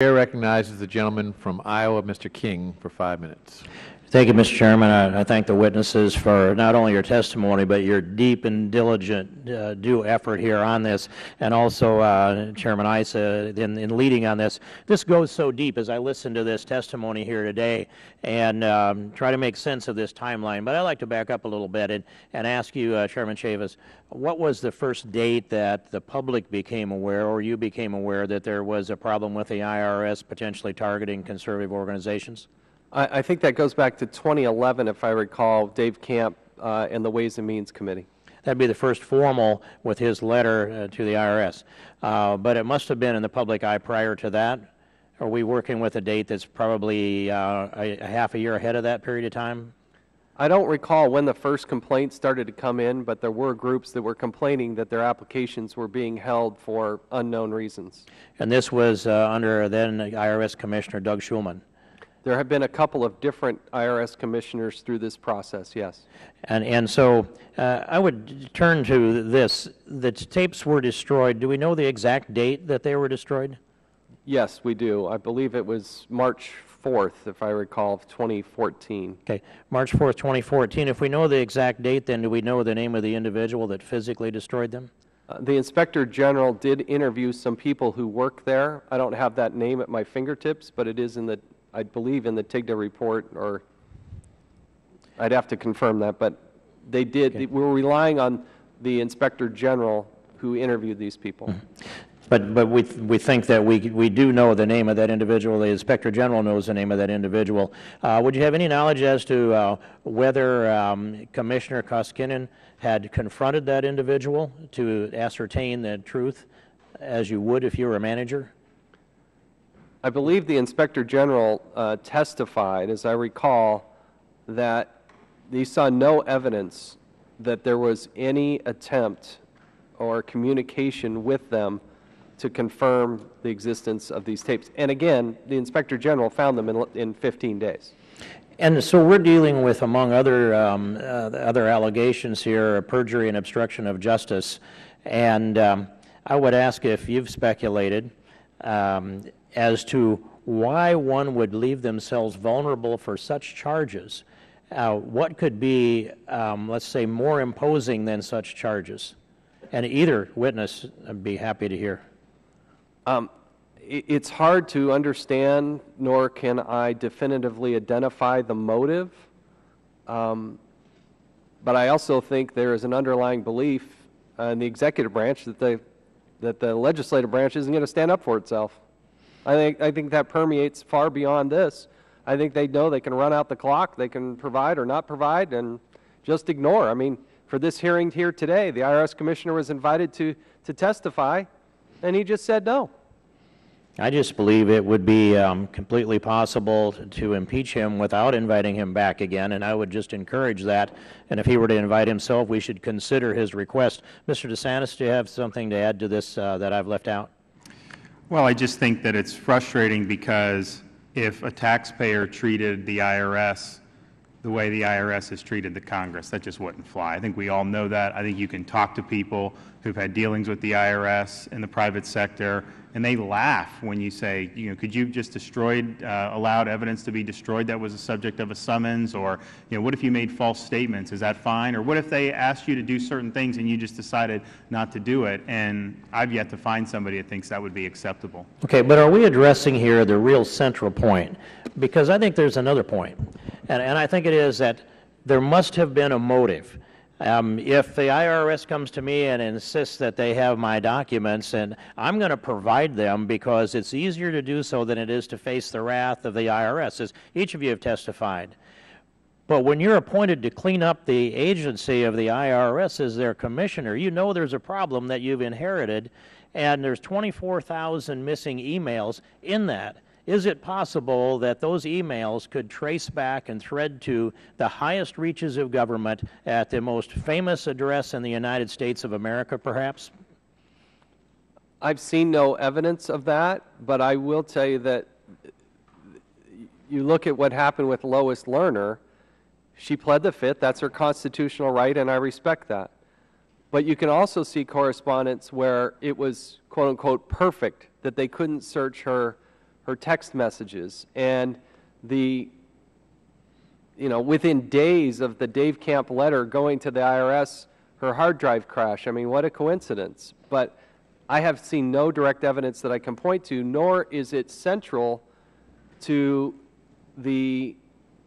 The Chair recognizes the gentleman from Iowa, Mr. King, for 5 minutes. Thank you, Mr. Chairman. I thank the witnesses for not only your testimony, but your deep and diligent due effort here on this, and also Chairman Issa in leading on this. This goes so deep as I listen to this testimony here today and try to make sense of this timeline. But I'd like to back up a little bit and ask you, Chairman Chavis, what was the first date that the public became aware, or you became aware, that there was a problem with the IRS potentially targeting conservative organizations? I think that goes back to 2011, if I recall, Dave Camp and the Ways and Means Committee. That'd be the first formal with his letter to the IRS. But it must have been in the public eye prior to that. Are we working with a date that's probably a half a year ahead of that period of time? I don't recall when the first complaints started to come in, but there were groups that were complaining that their applications were being held for unknown reasons. And this was under then IRS Commissioner Doug Shulman. There have been a couple of different IRS commissioners through this process, yes. And so I would turn to this. The tapes were destroyed. Do we know the exact date that they were destroyed? Yes, we do. I believe it was March 4th, if I recall, of 2014. Okay, March 4th, 2014. If we know the exact date, then do we know the name of the individual that physically destroyed them? The Inspector General did interview some people who work there. I don't have that name at my fingertips, but it is in the, I believe, in the TIGTA report, or I'd have to confirm that, but they did. Okay. We were relying on the Inspector General who interviewed these people. But we think that we do know the name of that individual. The Inspector General knows the name of that individual. Would you have any knowledge as to whether Commissioner Koskinen had confronted that individual to ascertain the truth, as you would if you were a manager? I believe the Inspector General testified, as I recall, that he saw no evidence that there was any attempt or communication with them to confirm the existence of these tapes. And again, the Inspector General found them in 15 days. And so we're dealing with, among other allegations here, perjury and obstruction of justice. And I would ask if you've speculated as to why one would leave themselves vulnerable for such charges. What could be, let's say, more imposing than such charges? And either witness, I'd be happy to hear. It's hard to understand, nor can I definitively identify the motive. But I also think there is an underlying belief in the executive branch that the legislative branch isn't going to stand up for itself. I think that permeates far beyond this. I think they know they can run out the clock, they can provide or not provide, and just ignore. I mean, for this hearing here today, the IRS Commissioner was invited to testify, and he just said no. I just believe it would be completely possible to impeach him without inviting him back again, and I would just encourage that. And if he were to invite himself, we should consider his request. Mr. DeSantis, do you have something to add to this that I've left out? Well, I just think that it's frustrating because if a taxpayer treated the IRS the way the IRS has treated the Congress, that just wouldn't fly. I think we all know that. I think you can talk to people who've had dealings with the IRS in the private sector, and they laugh when you say, you know, could you just allowed evidence to be destroyed that was the subject of a summons? Or, you know, what if you made false statements? Is that fine? Or what if they asked you to do certain things and you just decided not to do it? And I've yet to find somebody that thinks that would be acceptable. Okay, but are we addressing here the real central point? Because I think there's another point, and I think it is that there must have been a motive. If the IRS comes to me and insists that they have my documents, and I'm going to provide them because it's easier to do so than it is to face the wrath of the IRS, as each of you have testified. But when you're appointed to clean up the agency of the IRS as their commissioner, you know there's a problem that you've inherited, and there's 24,000 missing emails in that. Is it possible that those emails could trace back and thread to the highest reaches of government at the most famous address in the United States of America, perhaps? I've seen no evidence of that, but I will tell you that you look at what happened with Lois Lerner. She pled the Fifth. That's her constitutional right, and I respect that. But you can also see correspondence where it was, quote unquote, perfect, that they couldn't search her her text messages, and the, within days of the Dave Camp letter going to the IRS, her hard drive crash. I mean, what a coincidence. But I have seen no direct evidence that I can point to, nor is it central to the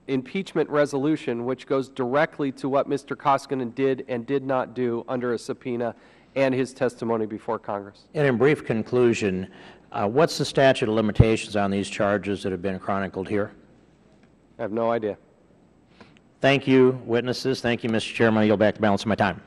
impeachment resolution, which goes directly to what Mr. Koskinen did and did not do under a subpoena and his testimony before Congress. And in brief conclusion, what's the statute of limitations on these charges that have been chronicled here? I have no idea. Thank you, witnesses. Thank you, Mr. Chairman. I yield back the balance of my time.